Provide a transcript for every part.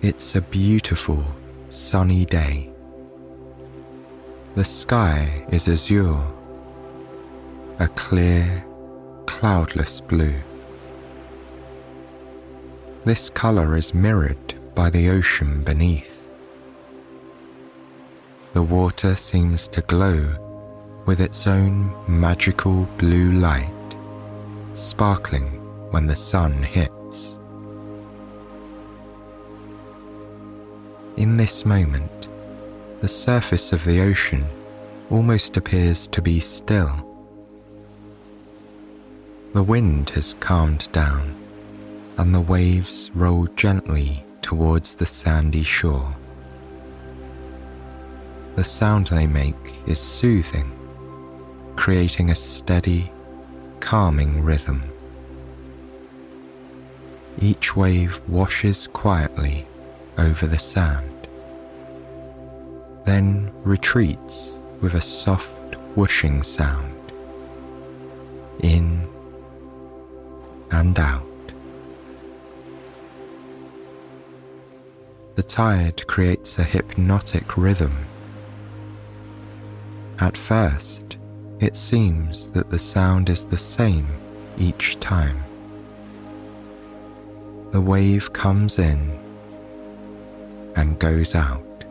It's a beautiful, sunny day. The sky is azure, a clear, cloudless blue. This colour is mirrored by the ocean beneath. The water seems to glow with its own magical blue light, sparkling when the sun hits. In this moment, the surface of the ocean almost appears to be still. The wind has calmed down, and the waves roll gently towards the sandy shore. The sound they make is soothing, creating a steady, calming rhythm. Each wave washes quietly over the sand, then retreats with a soft whooshing sound, in and out. The tide creates a hypnotic rhythm. At first, it seems that the sound is the same each time. The wave comes in and goes out,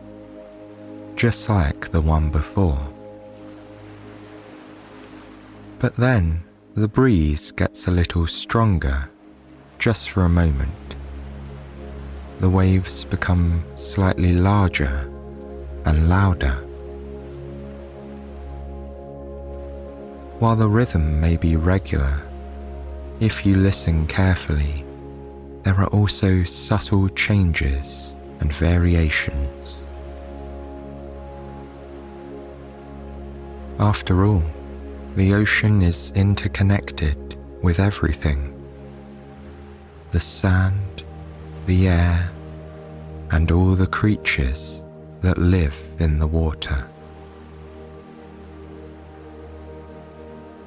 just like the one before. But then the breeze gets a little stronger, just for a moment. The waves become slightly larger and louder. While the rhythm may be regular, if you listen carefully, there are also subtle changes and variations. After all, the ocean is interconnected with everything. The sand, the air, and all the creatures that live in the water.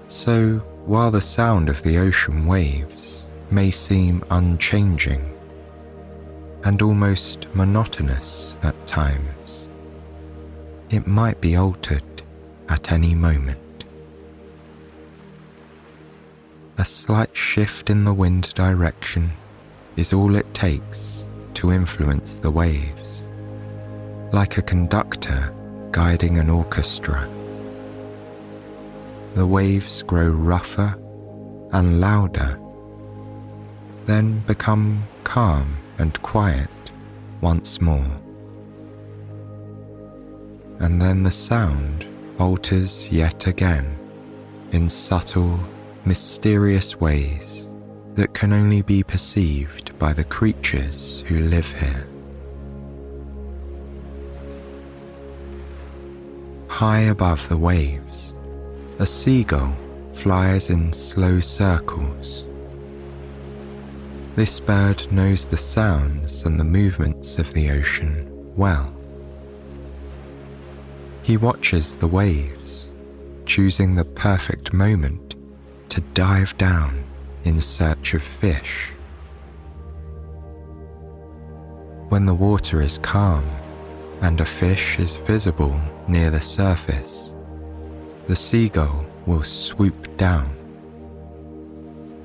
So, while the sound of the ocean waves may seem unchanging and almost monotonous at times, it might be altered at any moment. A slight shift in the wind direction is all it takes to influence the waves, like a conductor guiding an orchestra. The waves grow rougher and louder, then become calm and quiet once more. And then the sound alters yet again in subtle, mysterious ways that can only be perceived by the creatures who live here. High above the waves, a seagull flies in slow circles. This bird knows the sounds and the movements of the ocean well. He watches the waves, choosing the perfect moment to dive down in search of fish. When the water is calm and a fish is visible near the surface, the seagull will swoop down.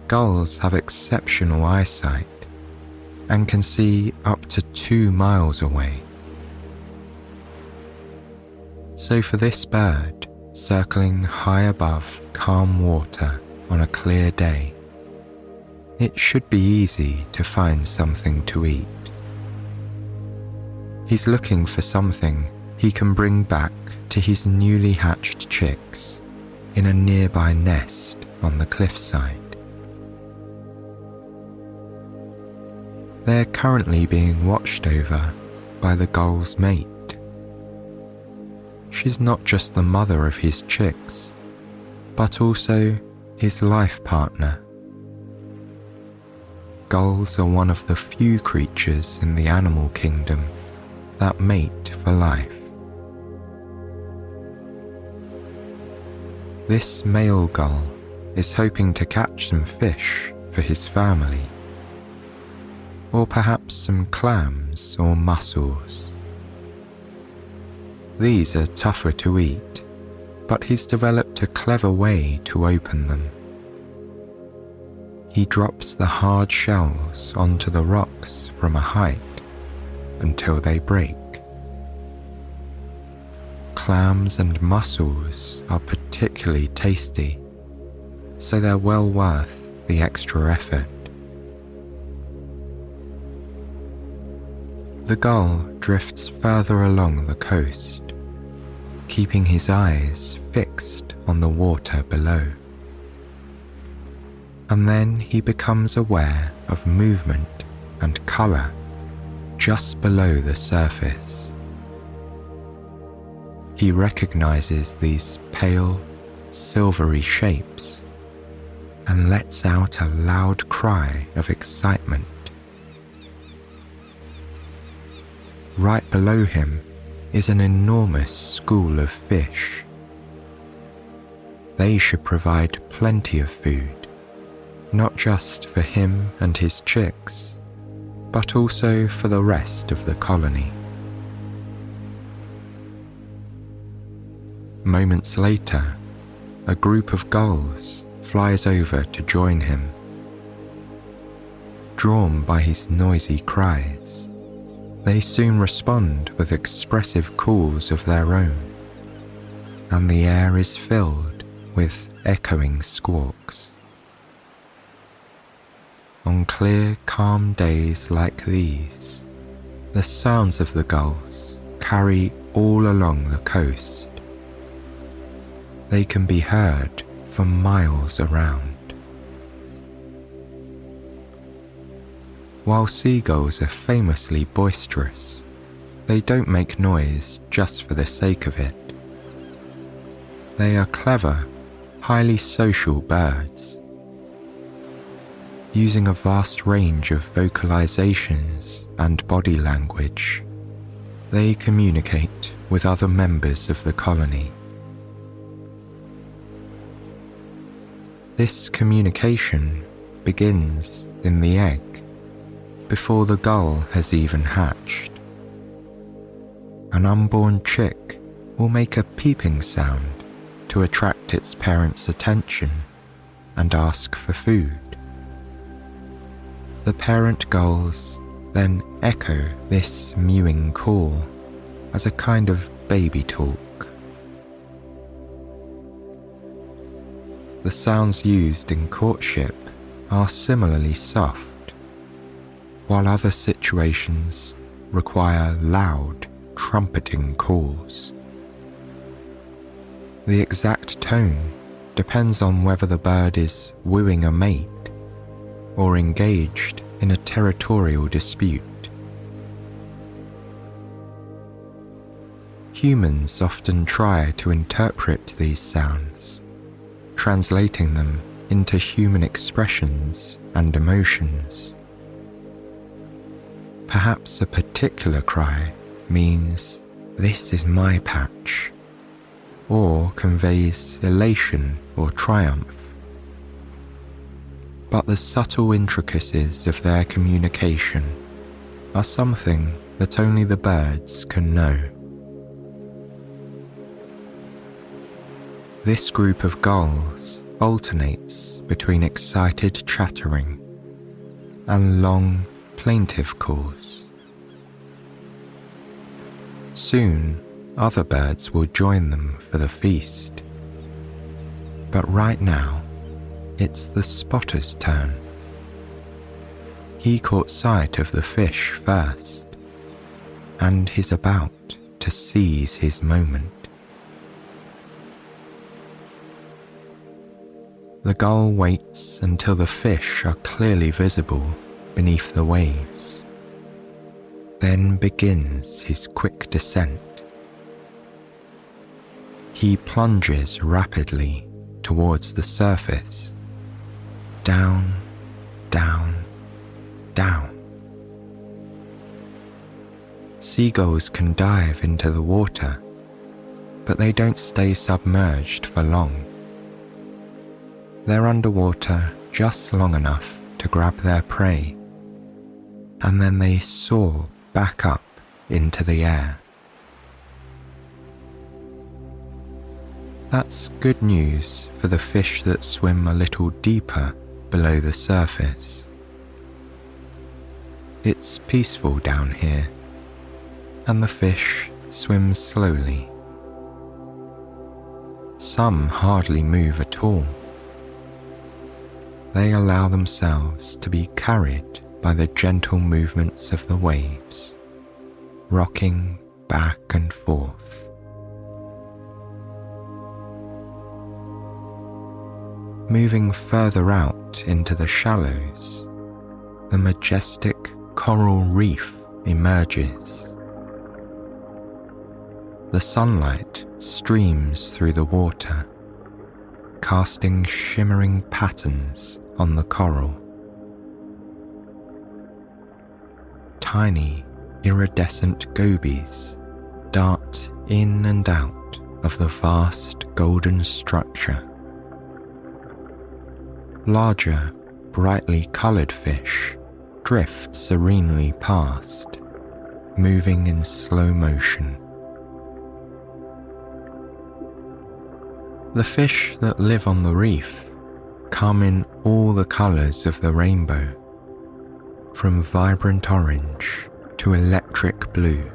Gulls have exceptional eyesight and can see up to 2 miles away. So for this bird, circling high above calm water on a clear day, it should be easy to find something to eat. He's looking for something he can bring back to his newly hatched chicks in a nearby nest on the cliffside. They're currently being watched over by the gull's mate. She's not just the mother of his chicks, but also his life partner. Gulls are one of the few creatures in the animal kingdom that mate for life. This male gull is hoping to catch some fish for his family. or perhaps some clams or mussels. These are tougher to eat, but he's developed a clever way to open them. He drops the hard shells onto the rocks from a height until they break. Clams and mussels are particularly tasty, so they're well worth the extra effort. The gull drifts further along the coast, keeping his eyes fixed on the water below. And then he becomes aware of movement and colour just below the surface. He recognises these pale, silvery shapes and lets out a loud cry of excitement. Right below him is an enormous school of fish. They should provide plenty of food, not just for him and his chicks, but also for the rest of the colony. Moments later, a group of gulls flies over to join him. Drawn by his noisy cries, they soon respond with expressive calls of their own, and the air is filled with echoing squawks. On clear, calm days like these, the sounds of the gulls carry all along the coast. They can be heard for miles around. While seagulls are famously boisterous, they don't make noise just for the sake of it. They are clever, highly social birds. Using a vast range of vocalizations and body language, they communicate with other members of the colony. This communication begins in the egg, before the gull has even hatched. An unborn chick will make a peeping sound to attract its parents' attention and ask for food. The parent gulls then echo this mewing call as a kind of baby talk. The sounds used in courtship are similarly soft, while other situations require loud, trumpeting calls. The exact tone depends on whether the bird is wooing a mate or engaged in a territorial dispute. Humans often try to interpret these sounds, translating them into human expressions and emotions. Perhaps a particular cry means, "This is my patch," or conveys elation or triumph. But the subtle intricacies of their communication are something that only the birds can know. This group of gulls alternates between excited chattering and long, plaintive calls. Soon, other birds will join them for the feast. But right now, it's the spotter's turn. He caught sight of the fish first, and he's about to seize his moment. The gull waits until the fish are clearly visible beneath the waves, then begins his quick descent. He plunges rapidly towards the surface, down, down, down. Seagulls can dive into the water, but they don't stay submerged for long. They're underwater just long enough to grab their prey, and then they soar back up into the air. That's good news for the fish that swim a little deeper below the surface. It's peaceful down here, and the fish swim slowly. Some hardly move at all. They allow themselves to be carried by the gentle movements of the waves, rocking back and forth. Moving further out into the shallows, the majestic coral reef emerges. The sunlight streams through the water, casting shimmering patterns on the coral. Tiny, iridescent gobies dart in and out of the vast golden structure. Larger, brightly coloured fish drift serenely past, moving in slow motion. The fish that live on the reef come in all the colours of the rainbow, from vibrant orange to electric blue.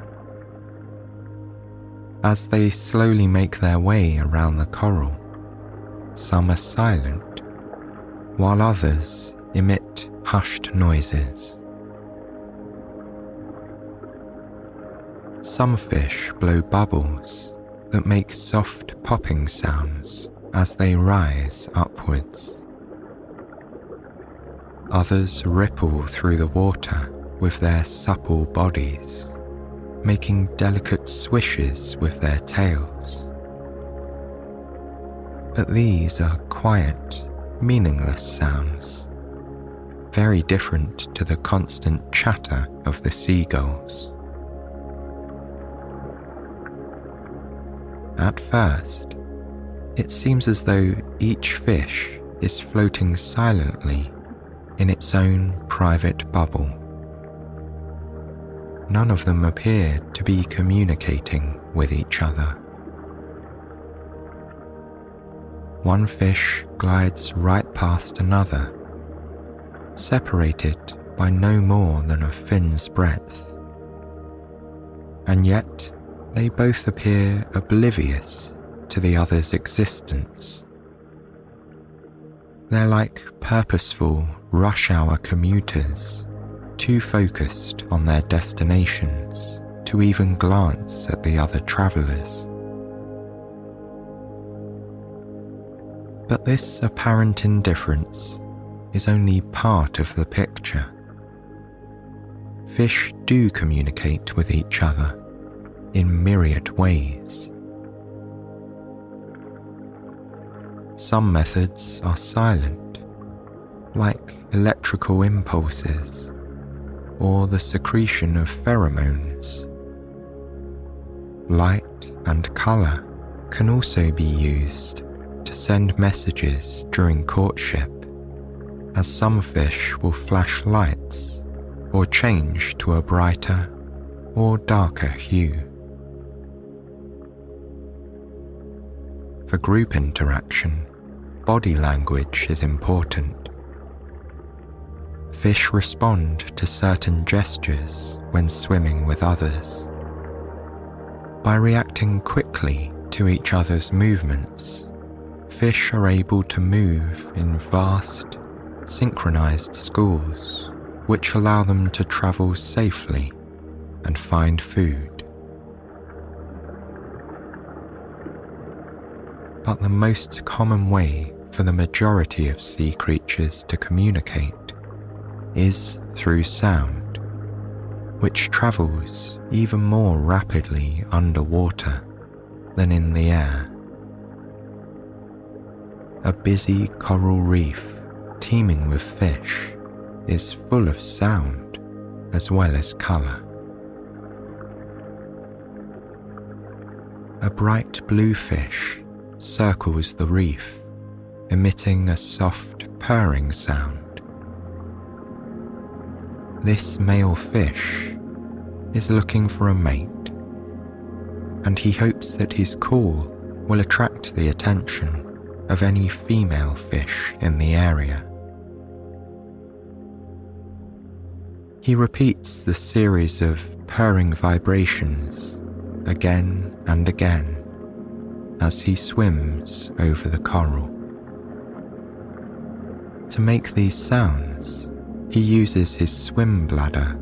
As they slowly make their way around the coral, some are silent, while others emit hushed noises. Some fish blow bubbles that make soft popping sounds as they rise upwards. Others ripple through the water with their supple bodies, making delicate swishes with their tails. But these are quiet, meaningless sounds, very different to the constant chatter of the seagulls. At first, it seems as though each fish is floating silently in its own private bubble. None of them appear to be communicating with each other. One fish glides right past another, separated by no more than a fin's breadth. And yet, they both appear oblivious to the other's existence. They're like purposeful rush-hour commuters, too focused on their destinations to even glance at the other travellers. But this apparent indifference is only part of the picture. Fish do communicate with each other in myriad ways. Some methods are silent, like electrical impulses or the secretion of pheromones. Light and colour can also be used to send messages during courtship, as some fish will flash lights or change to a brighter or darker hue. For group interaction, body language is important. Fish respond to certain gestures when swimming with others. By reacting quickly to each other's movements, fish are able to move in vast, synchronized schools, which allow them to travel safely and find food. But the most common way for the majority of sea creatures to communicate is through sound, which travels even more rapidly underwater than in the air. A busy coral reef teeming with fish is full of sound as well as colour. A bright blue fish circles the reef, emitting a soft purring sound. This male fish is looking for a mate, and he hopes that his call will attract the attention of any female fish in the area. He repeats the series of purring vibrations again and again as he swims over the coral. To make these sounds, he uses his swim bladder.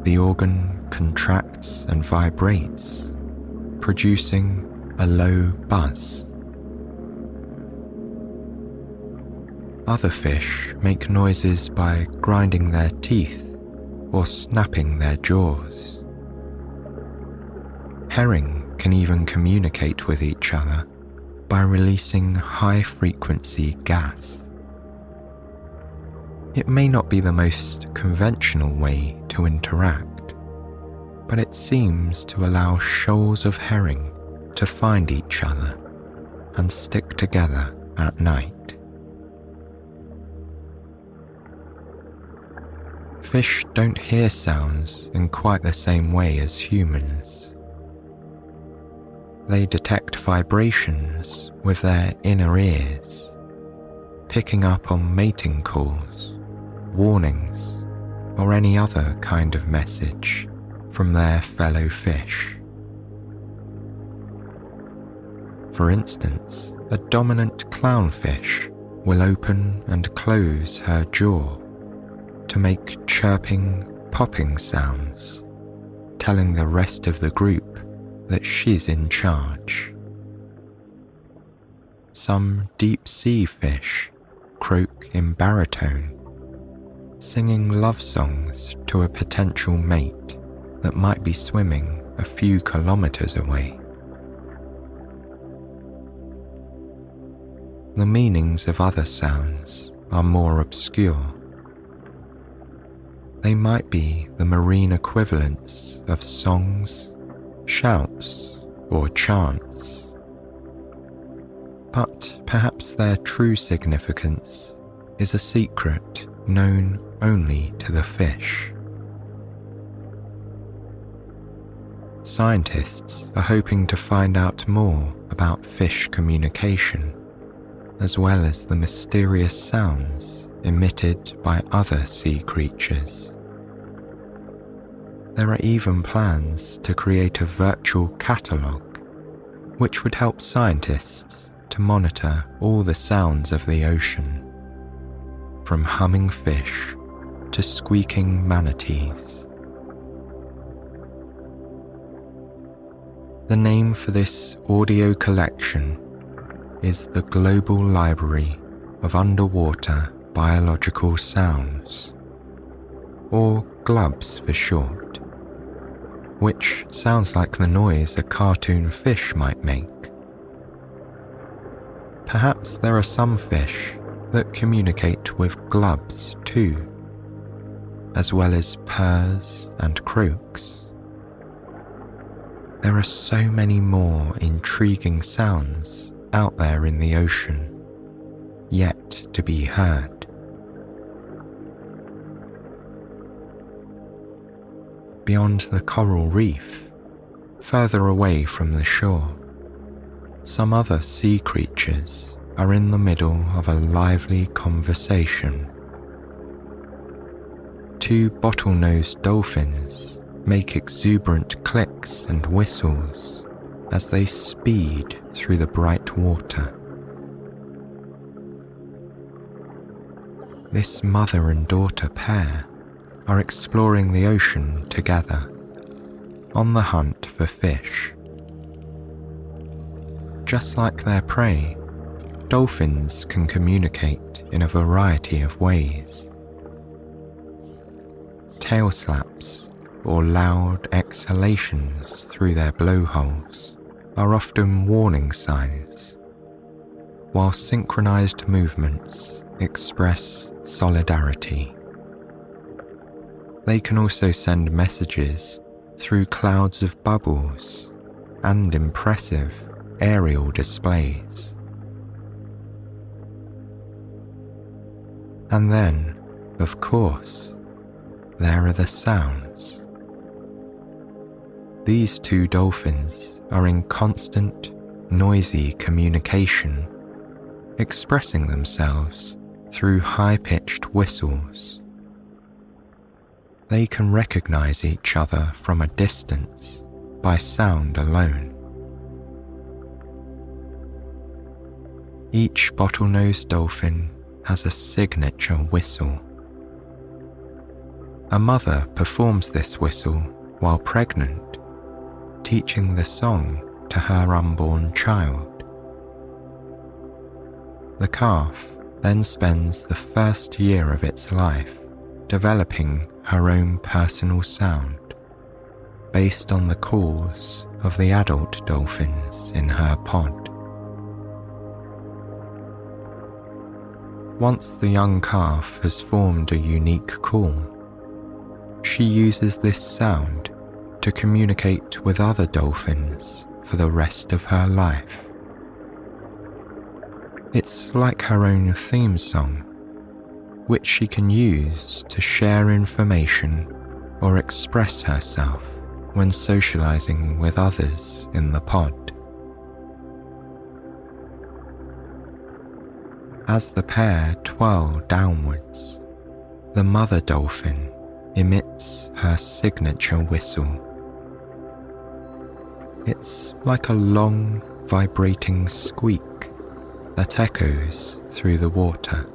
The organ contracts and vibrates, producing a low buzz. Other fish make noises by grinding their teeth or snapping their jaws. Herring can even communicate with each other by releasing high-frequency gas. It may not be the most conventional way to interact, but it seems to allow shoals of herring to find each other and stick together at night. Fish don't hear sounds in quite the same way as humans. They detect vibrations with their inner ears, picking up on mating calls, warnings, or any other kind of message from their fellow fish. For instance, a dominant clownfish will open and close her jaw to make chirping, popping sounds, telling the rest of the group that she's in charge. Some deep-sea fish croak in baritone, singing love songs to a potential mate that might be swimming a few kilometers away. The meanings of other sounds are more obscure. They might be the marine equivalents of songs, shouts, or chants. But perhaps their true significance is a secret known only to the fish. Scientists are hoping to find out more about fish communication, as well as the mysterious sounds emitted by other sea creatures. There are even plans to create a virtual catalogue, which would help scientists to monitor all the sounds of the ocean, from humming fish to squeaking manatees. The name for this audio collection is the Global Library of Underwater Biological Sounds, or GLUBS for short, which sounds like the noise a cartoon fish might make. Perhaps there are some fish that communicate with glubs too, as well as purrs and croaks. There are so many more intriguing sounds out there in the ocean, yet to be heard. Beyond the coral reef, further away from the shore, some other sea creatures are in the middle of a lively conversation. Two bottlenose dolphins make exuberant clicks and whistles as they speed through the bright water. This mother and daughter pair are exploring the ocean together, on the hunt for fish. Just like their prey, dolphins can communicate in a variety of ways. Tail slaps or loud exhalations through their blowholes are often warning signs, while synchronized movements express solidarity. They can also send messages through clouds of bubbles and impressive aerial displays. And then of course, there are the sounds. These two dolphins are in constant, noisy communication, expressing themselves through high-pitched whistles. They can recognize each other from a distance by sound alone. Each bottlenose dolphin has a signature whistle. A mother performs this whistle while pregnant, teaching the song to her unborn child. The calf then spends the first year of its life developing her own personal sound based on the calls of the adult dolphins in her pod. Once the young calf has formed a unique call, she uses this sound to communicate with other dolphins for the rest of her life. It's like her own theme song, which she can use to share information or express herself when socializing with others in the pod. As the pair twirl downwards, the mother dolphin emits her signature whistle. It's like a long, vibrating squeak that echoes through the water.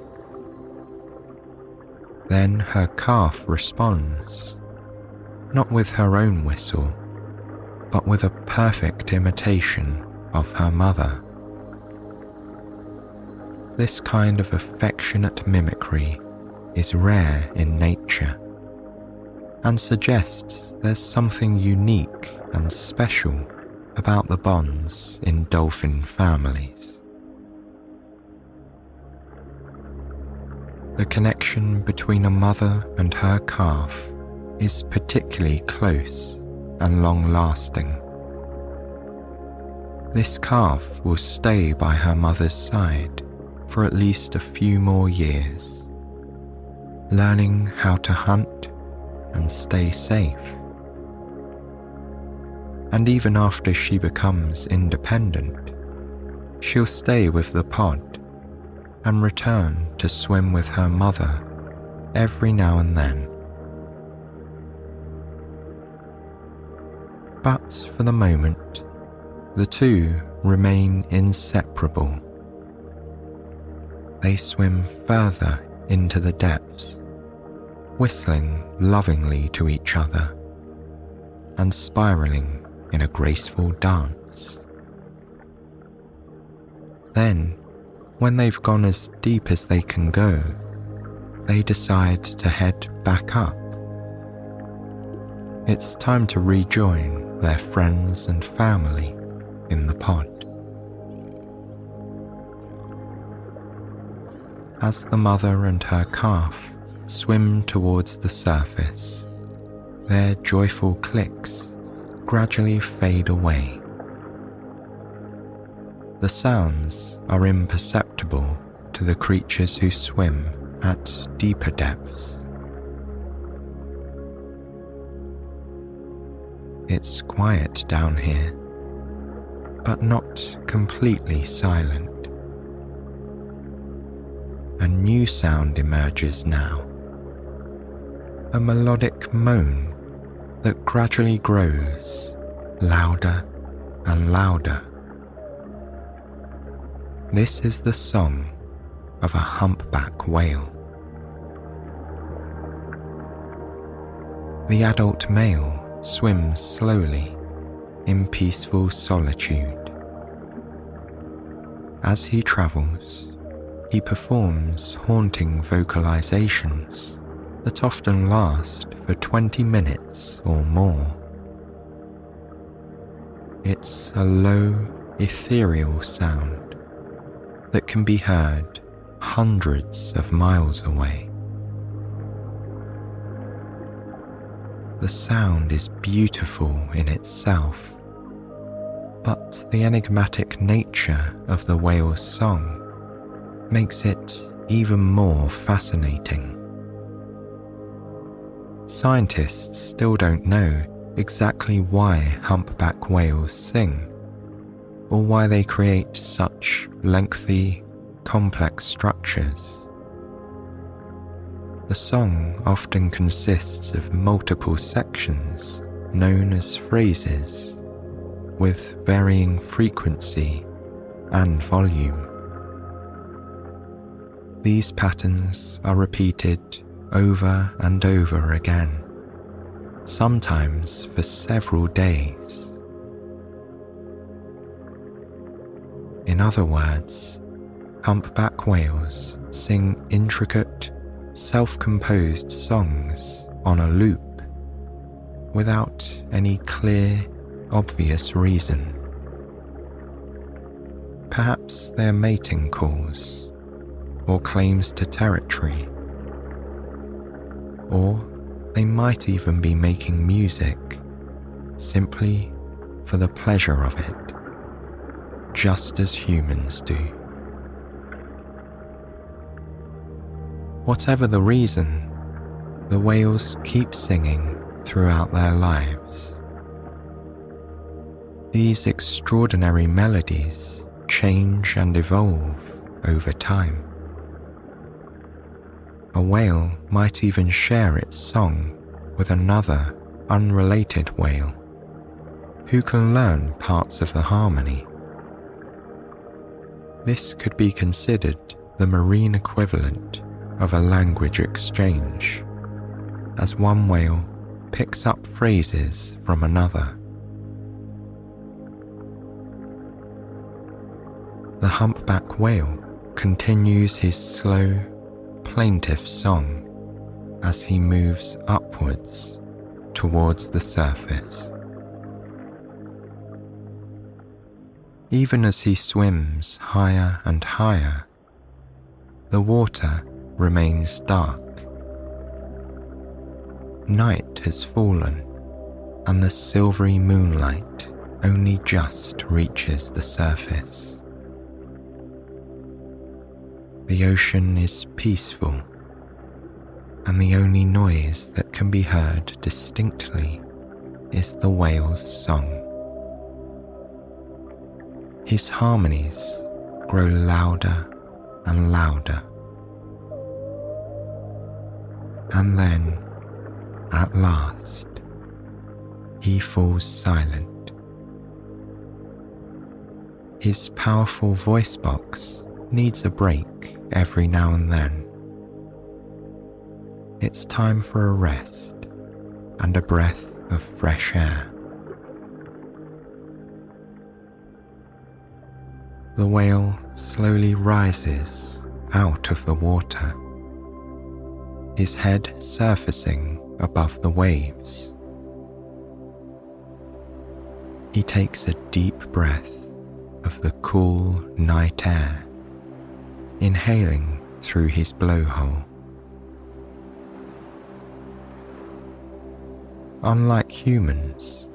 Then her calf responds, not with her own whistle, but with a perfect imitation of her mother. This kind of affectionate mimicry is rare in nature and suggests there's something unique and special about the bonds in dolphin families. The connection between a mother and her calf is particularly close and long-lasting. This calf will stay by her mother's side for at least a few more years, learning how to hunt and stay safe. And even after she becomes independent, she'll stay with the pod and return to swim with her mother every now and then. But for the moment, the two remain inseparable. They swim further into the depths, whistling lovingly to each other and spiraling in a graceful dance. Then, when they've gone as deep as they can go, they decide to head back up. It's time to rejoin their friends and family in the pod. As the mother and her calf swim towards the surface, their joyful clicks gradually fade away. The sounds are imperceptible to the creatures who swim at deeper depths. It's quiet down here, but not completely silent. A new sound emerges now, a melodic moan that gradually grows louder and louder. This is the song of a humpback whale. The adult male swims slowly in peaceful solitude. As he travels, he performs haunting vocalizations that often last for 20 minutes or more. It's a low, ethereal sound that can be heard hundreds of miles away. The sound is beautiful in itself, but the enigmatic nature of the whale's song makes it even more fascinating. Scientists still don't know exactly why humpback whales sing, or why they create such lengthy, complex structures. The song often consists of multiple sections known as phrases, with varying frequency and volume. These patterns are repeated over and over again, sometimes for several days. In other words, humpback whales sing intricate, self-composed songs on a loop without any clear, obvious reason. Perhaps they're mating calls or claims to territory, or they might even be making music simply for the pleasure of it, just as humans do. Whatever the reason, the whales keep singing throughout their lives. These extraordinary melodies change and evolve over time. A whale might even share its song with another unrelated whale, who can learn parts of the harmony. This could be considered the marine equivalent of a language exchange, as one whale picks up phrases from another. The humpback whale continues his slow, plaintive song as he moves upwards towards the surface. Even as he swims higher and higher, the water remains dark. Night has fallen, and the silvery moonlight only just reaches the surface. The ocean is peaceful, and the only noise that can be heard distinctly is the whale's song. His harmonies grow louder and louder, and then, at last, he falls silent. His powerful voice box needs a break every now and then. It's time for a rest and a breath of fresh air. The whale slowly rises out of the water, his head surfacing above the waves. He takes a deep breath of the cool night air, inhaling through his blowhole. Unlike humans,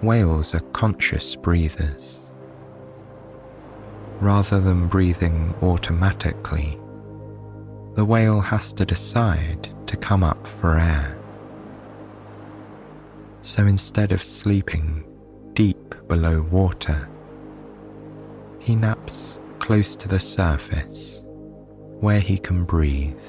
whales are conscious breathers. Rather than breathing automatically, the whale has to decide to come up for air. So instead of sleeping deep below water, he naps close to the surface where he can breathe.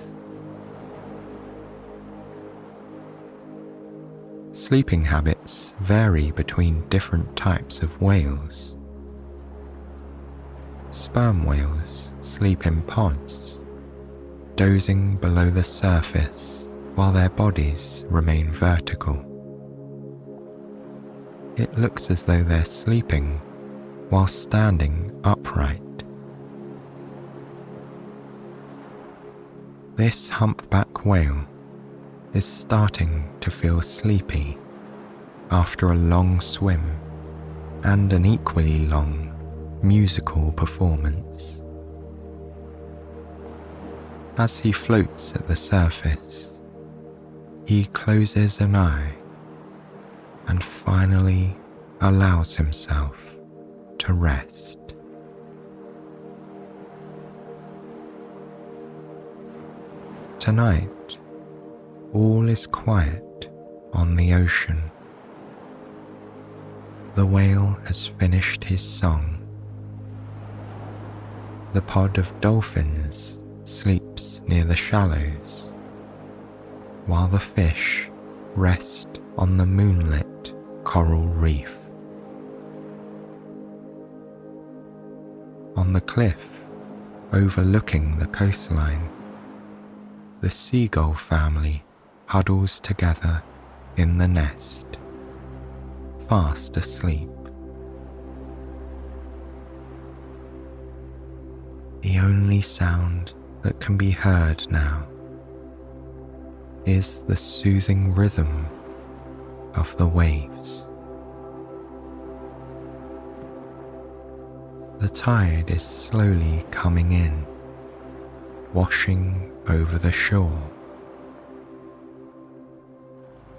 Sleeping habits vary between different types of whales. Sperm whales sleep in pods, dozing below the surface while their bodies remain vertical. It looks as though they're sleeping while standing upright. This humpback whale is starting to feel sleepy after a long swim and an equally long musical performance. As he floats at the surface, he closes an eye and finally allows himself to rest. Tonight, all is quiet on the ocean. The whale has finished his song. The pod of dolphins sleeps near the shallows, while the fish rest on the moonlit coral reef. On the cliff overlooking the coastline, the seagull family huddles together in the nest, fast asleep. The only sound that can be heard now is the soothing rhythm of the waves. The tide is slowly coming in, washing over the shore.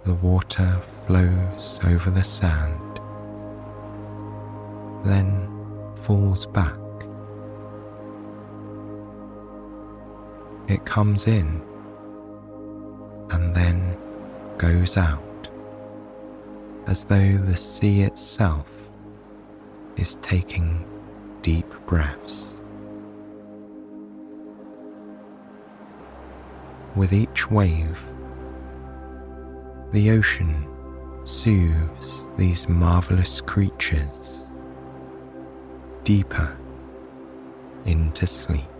The water flows over the sand, then falls back. It comes in and then goes out, as though the sea itself is taking deep breaths. With each wave, the ocean soothes these marvelous creatures deeper into sleep.